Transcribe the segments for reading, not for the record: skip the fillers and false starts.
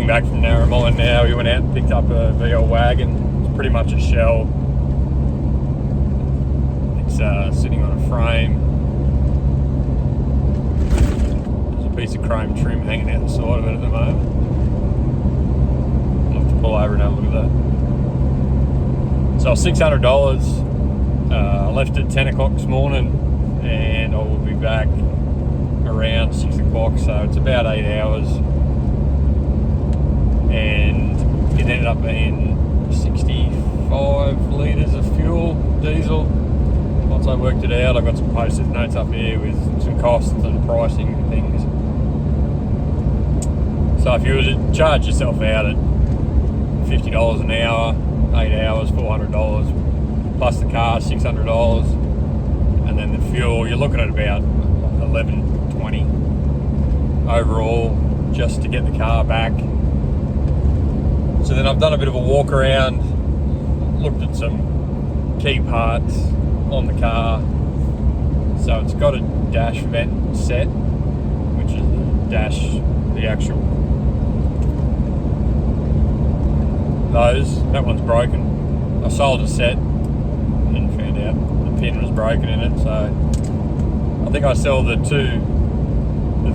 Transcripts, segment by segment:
back from Narromine now. We went out and picked up a VL wagon. It's pretty much a shell. It's sitting on a frame. There's a piece of chrome trim hanging out the side of it at the moment. I'll have to pull over and have a look at that. So $600. I left at 10 o'clock this morning and I will be back around 6 o'clock, so it's about 8 hours. And it ended up being 65 litres of fuel, diesel. Once I worked it out, I've got some post-it notes up here with some costs and pricing and things. So if you were to charge yourself out at $50 an hour, 8 hours, $400, plus the car, $600, and then the fuel, you're looking at about $11.20 overall just to get the car back. So then I've done a bit of a walk around, looked at some key parts on the car. So it's got a dash vent set, which is the dash, the actual, that one's broken. I sold a set and found out the pin was broken in it, so I think I sell the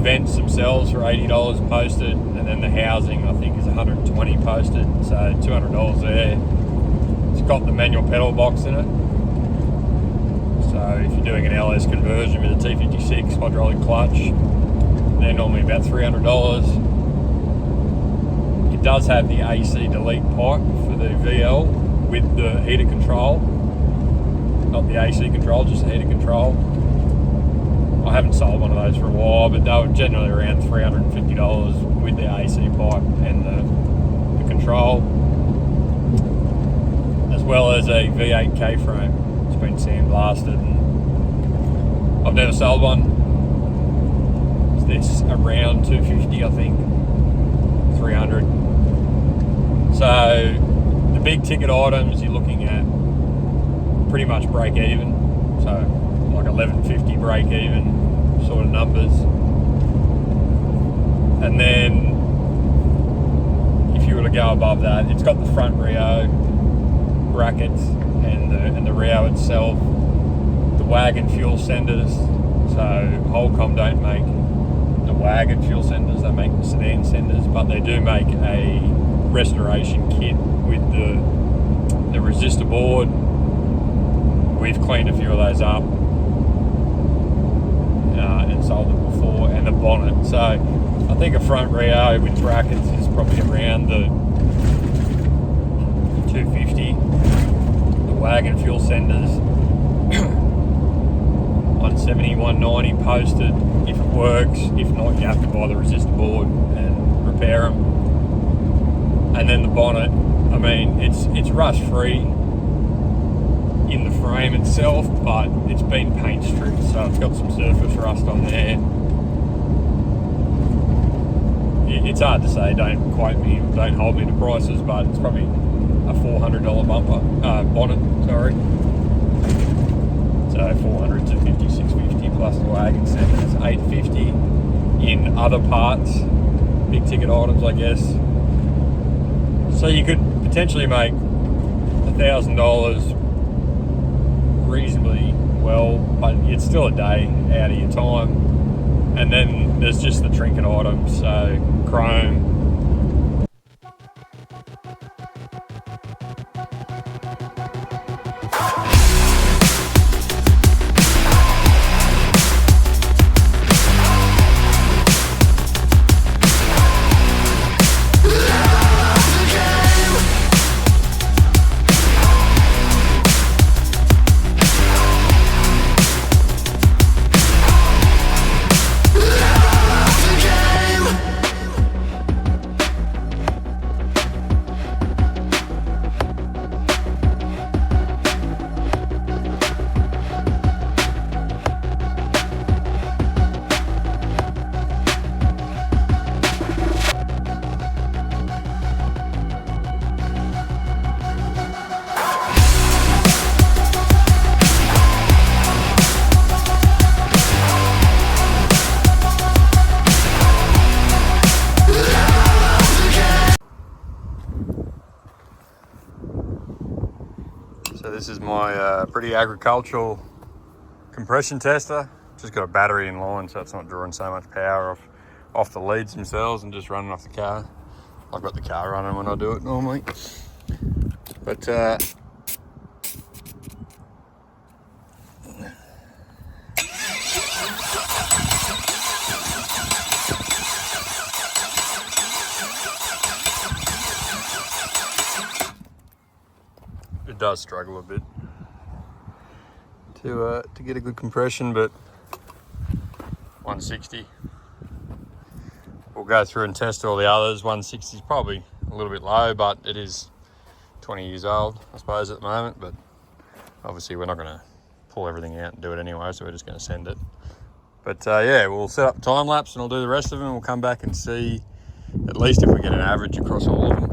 vents themselves for $80 posted, and then the housing I think is $120 posted, so $200 there. It's got the manual pedal box in it, so if you're doing an LS conversion with a T56 hydraulic clutch, they're normally about $300. It does have the AC delete pipe for the VL with the heater control, not the AC control, just the heater control. I haven't sold one of those for a while, but they were generally around $350 with the AC pipe and the control, as well as a V8 K-frame. It's been sandblasted, and I've never sold one. It's around $250, I think, $300. So the big ticket items you're looking at pretty much break even. So like $11.50 break even sort of numbers. And then if you were to go above that, it's got the front Rio brackets and the Rio itself, the wagon fuel senders. So Holcomb don't make the wagon fuel senders, they make the sedan senders, but they do make a restoration kit with the resistor board. We've cleaned a few of those up and sold them before, and the bonnet. So I think a front Rio with brackets is probably around the $250. The wagon fuel senders $170, $190 posted if it works. If not, you have to buy the resistor board and repair them. And then the bonnet, I mean, it's rust free in the frame itself, but it's been paint stripped, so it's got some surface rust on there. It's hard to say, don't quote me, don't hold me to prices, but it's probably a $400 bonnet, sorry. So 400 to 50, 650 plus the wagon set, it's $850 in other parts, big ticket items, I guess. So you could potentially make $1,000 reasonably well, but it's still a day out of your time. And then there's just the trinket items, so chrome, this is my pretty agricultural compression tester. Just got a battery in line, so it's not drawing so much power off the leads themselves and just running off the car. I've got the car running when I do it normally. But it does struggle a bit to get a good compression, but 160. We'll go through and test all the others. 160 is probably a little bit low, but it is 20 years old, I suppose, at the moment. But obviously we're not going to pull everything out and do it anyway, so we're just going to send it. But yeah, we'll set up time lapse and I'll do the rest of them. We'll come back and see at least if we get an average across all of them,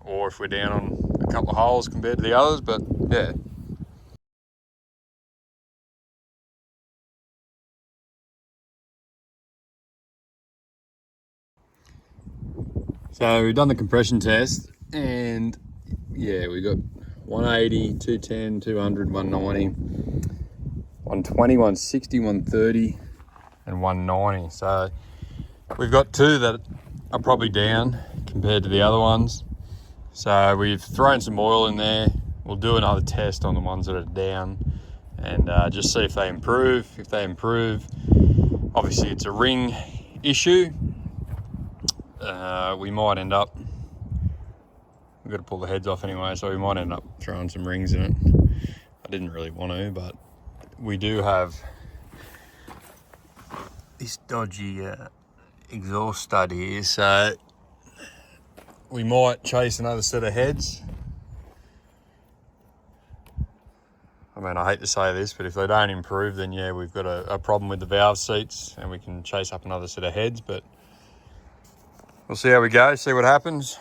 or if we're down on a couple of holes compared to the others. But yeah. So we've done the compression test, and yeah, we got 180, 210, 200, 190, 120, 160, 130, and 190. So we've got two that are probably down compared to the other ones. So we've thrown some oil in there. We'll do another test on the ones that are down and just see if they improve. If they improve, obviously it's a ring issue. We might end up, we've got to pull the heads off anyway, so we might end up throwing some rings in it. I didn't really want to, but we do have this dodgy exhaust stud here, so we might chase another set of heads. I mean, I hate to say this, but if they don't improve, then yeah, we've got a problem with the valve seats and we can chase up another set of heads, but we'll see how we go, see what happens.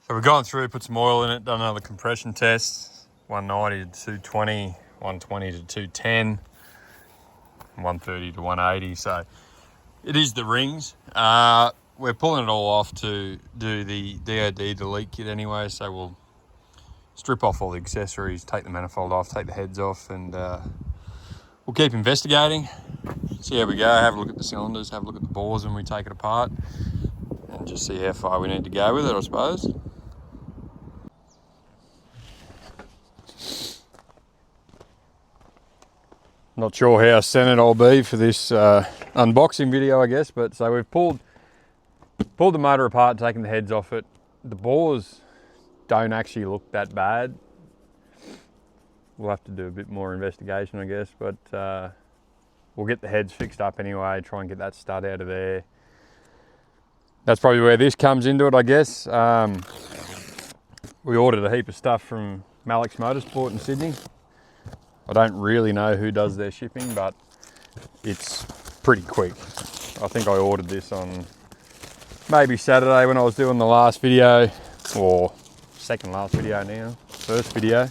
So we've gone through, put some oil in it, done another compression test, 190 to 220, 120 to 210, 130 to 180. So it is the rings. We're pulling it all off to do the DOD delete kit anyway, so we'll strip off all the accessories, take the manifold off, take the heads off, and we'll keep investigating. See how we go, have a look at the cylinders, have a look at the bores when we take it apart, and just see how far we need to go with it, I suppose. Not sure how centered I'll be for this unboxing video, I guess, but so we've pulled the motor apart, taken the heads off it. The bores don't actually look that bad. We'll have to do a bit more investigation, I guess, but we'll get the heads fixed up anyway, try and get that stud out of there. That's probably where this comes into it, I guess. We ordered a heap of stuff from Malik's Motorsport in Sydney. I don't really know who does their shipping, but it's pretty quick. I think I ordered this on maybe Saturday when I was doing the last video, or second last video now, first video.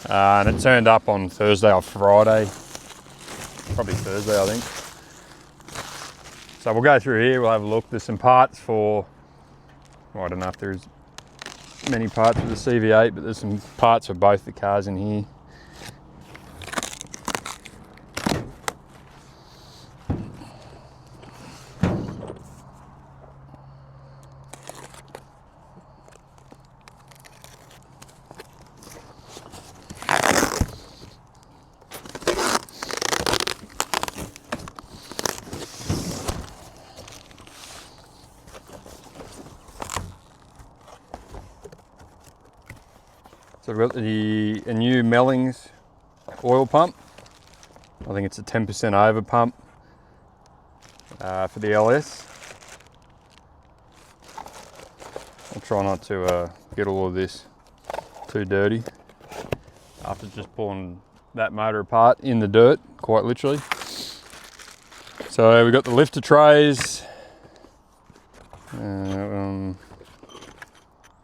And it turned up on Thursday or Friday, probably Thursday I think. So we'll go through here, we'll have a look. There's some parts for, well, I don't know if there's many parts for the CV8, but there's some parts for both the cars in here. So we've got a new Mellings oil pump. I think it's a 10% over pump for the LS. I'll try not to get all of this too dirty after just pulling that motor apart in the dirt, quite literally. So we've got the lifter trays,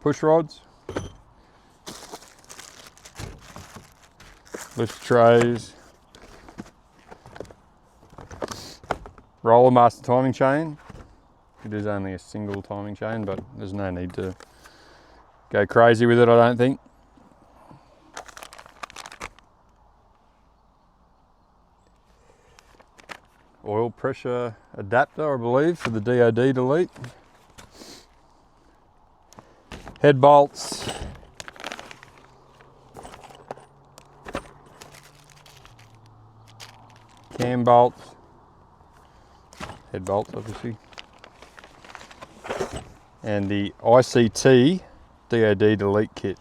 push rods, lift trays, roller master timing chain. It is only a single timing chain, but there's no need to go crazy with it, I don't think. Oil pressure adapter, I believe, for the DOD delete. Head bolts. Cam bolts. Head bolts, obviously. And the ICT DOD delete kit,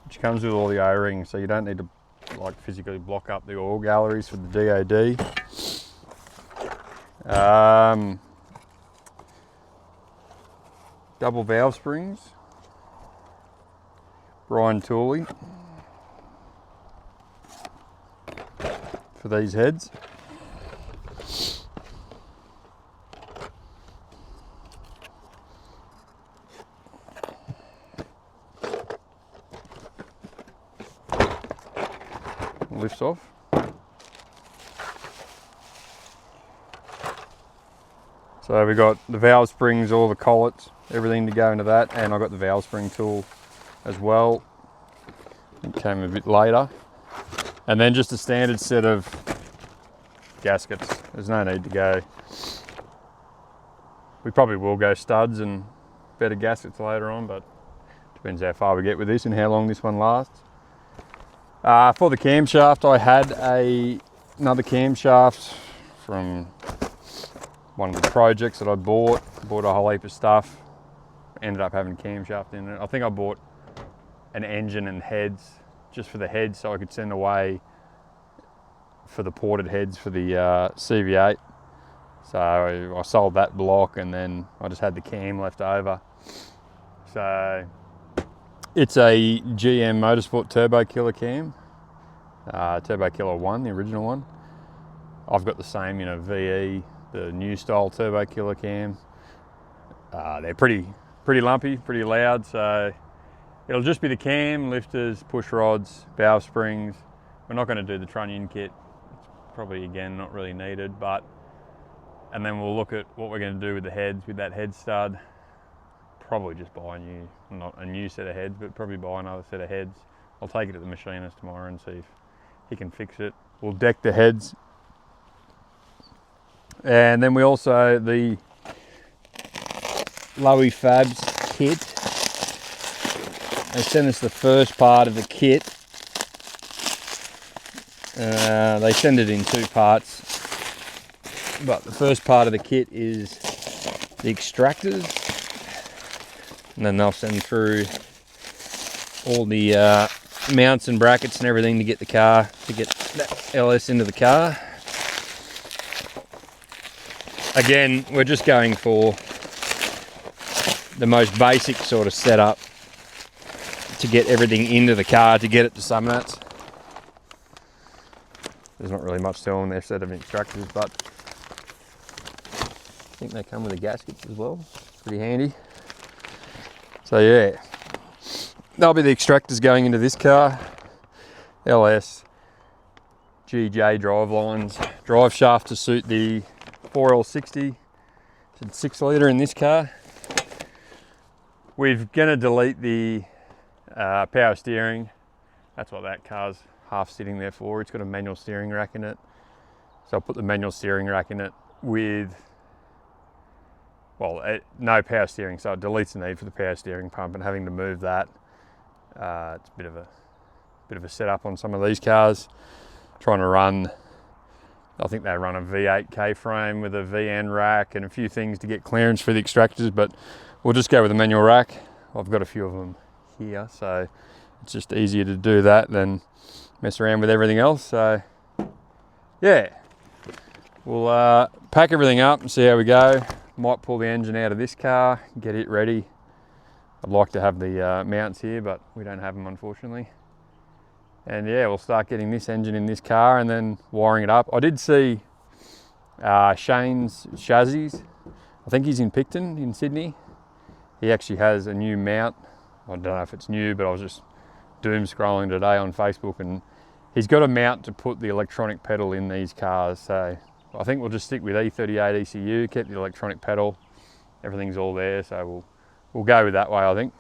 which comes with all the O-rings, so you don't need to like physically block up the oil galleries for the DOD. Double valve springs, Brian Tooley for these heads. Lifts off. So we got the valve springs, all the collets, everything to go into that, and I got the valve spring tool as well. It came a bit later. And then just a standard set of gaskets. There's no need to go. We probably will go studs and better gaskets later on, but depends how far we get with this and how long this one lasts. For the camshaft, I had another camshaft from one of the projects that I bought a whole heap of stuff, ended up having a camshaft in it. I think I bought an engine and heads, just for the heads, so I could send away for the ported heads for the CV8. So I sold that block and then I just had the cam left over. So it's a GM Motorsport Turbo Killer cam, Turbo Killer 1, the original one. I've got the same, VE, the new style Turbo Killer cam. They're pretty lumpy, pretty loud, so it'll just be the cam, lifters, push rods, valve springs. We're not going to do the trunnion kit. It's probably, again, not really needed, and then we'll look at what we're going to do with the heads, with that head stud. Probably just buy not a new set of heads, but probably buy another set of heads. I'll take it to the machinist tomorrow and see if he can fix it. We'll deck the heads. And then we also, the Lowy Fabs kit, they sent us the first part of the kit. They send it in 2 parts, but the first part of the kit is the extractors, and then they'll send through all the mounts and brackets and everything to get the car, to get that LS into the car. Again, we're just going for the most basic sort of setup to get everything into the car, to get it to Summernats. There's not really much to on their set of extractors, but I think they come with the gaskets as well. Pretty handy. So yeah, that'll be the extractors going into this car. LS, GJ drive lines, drive shaft to suit the 4L60. It's 6 litre in this car. We're going to delete the power steering. That's what that car's half sitting there for. It's got a manual steering rack in it. So I'll put the manual steering rack in it with, no power steering, so it deletes the need for the power steering pump, and having to move that, it's a bit of a setup on some of these cars. Trying to run, I think they run a V8 K-frame with a VN rack and a few things to get clearance for the extractors, but we'll just go with a manual rack. I've got a few of them here, so it's just easier to do that than mess around with everything else. So yeah, we'll pack everything up and see how we go. Might pull the engine out of this car, get it ready. I'd like to have the mounts here, but we don't have them, unfortunately. And yeah, we'll start getting this engine in this car and then wiring it up. I did see Shane's chassis. I think he's in Picton in Sydney. He actually has a new mount. I don't know if it's new, but I was just doom scrolling today on Facebook, and he's got a mount to put the electronic pedal in these cars. So I think we'll just stick with E38 ECU, keep the electronic pedal. Everything's all there, so we'll go with that way, I think.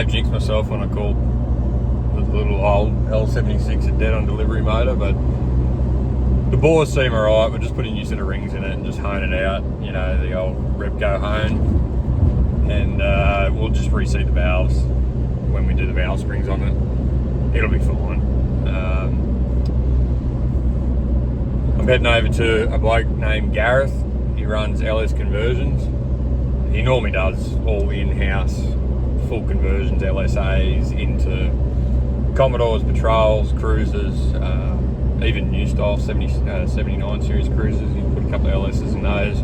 may have jinxed myself when I called the little old L76 a dead on delivery motor, but the bores seem alright. We're just putting a new set of rings in it and just hone it out, you know, the old Repco hone, and we'll just reseat the valves when we do the valve springs on it. It'll be fine. I'm heading over to a bloke named Gareth. He runs LS Conversions. He normally does all in-house full conversions, LSAs into Commodores, Patrols, Cruisers, even new style 79 series Cruisers. You put a couple of LSs in those.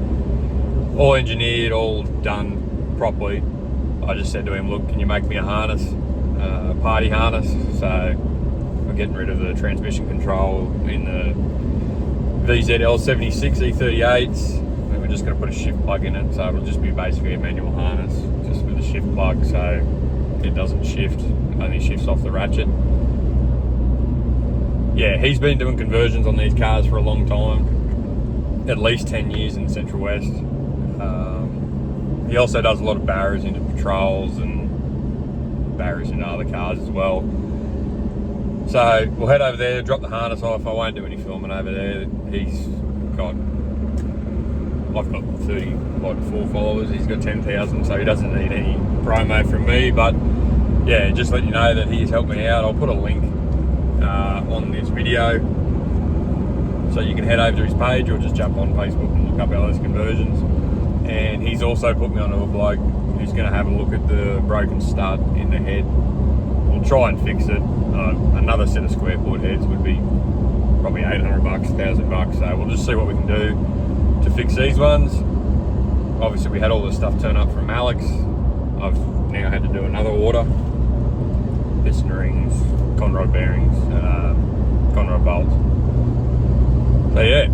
All engineered, all done properly. I just said to him, look, can you make me a harness, party harness? So we're getting rid of the transmission control in the VZL76 E38s, and we're just going to put a shift plug in it, so it'll just be basically a manual harness, just with a shift plug, so it doesn't shift, only shifts off the ratchet. Yeah, he's been doing conversions on these cars for a long time, at least 10 years in Central West. He also does a lot of barriers into Patrols and barriers into other cars as well. So we'll head over there, drop the harness off. I won't do any filming over there. I've got 34 followers. He's got 10,000, so he doesn't need any promo from me. But yeah, just let you know that he's helped me out. I'll put a link on this video, so you can head over to his page or just jump on Facebook and look up LS Conversions. And he's also put me on a bloke who's going to have a look at the broken stud in the head. We'll try and fix it. Another set of square port heads would be probably $800, $1,000. So we'll just see what we can do to fix these ones. Obviously we had all this stuff turn up from Alex. I've now had to do another order. Piston rings, conrod bearings, conrod bolts. So yeah.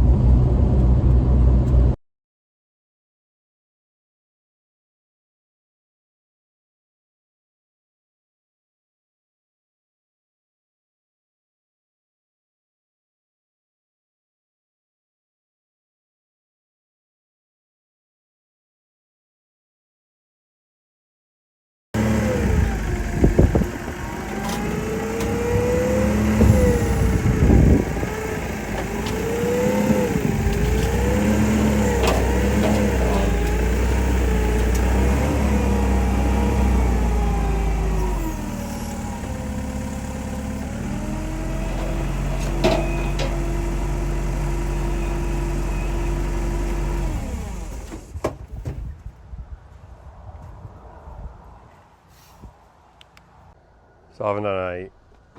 So I haven't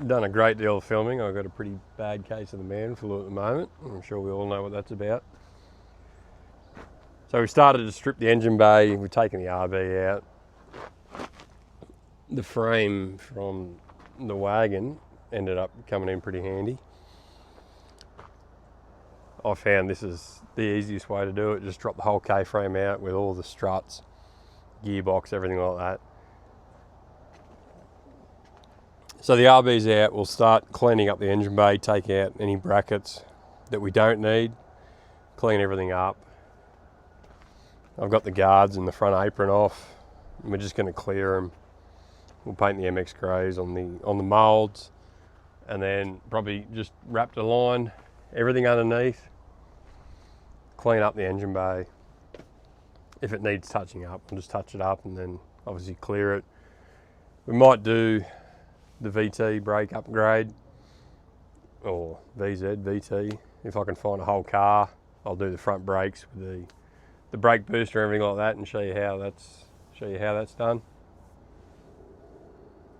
done a great deal of filming. I've got a pretty bad case of the man flu at the moment. I'm sure we all know what that's about. So we started to strip the engine bay. We've taken the RB out. The frame from the wagon ended up coming in pretty handy. I found this is the easiest way to do it. Just drop the whole K-frame out with all the struts, gearbox, everything like that. So the RB's out, we'll start cleaning up the engine bay, take out any brackets that we don't need, clean everything up. I've got the guards and the front apron off, and we're just going to clear them. We'll paint the MX greys on the moulds, and then probably just wrap the line, everything underneath, clean up the engine bay. If it needs touching up, we'll just touch it up and then obviously clear it. We might do the VT brake upgrade, or VT. If I can find a whole car, I'll do the front brakes with the brake booster and everything like that, and show you how that's done.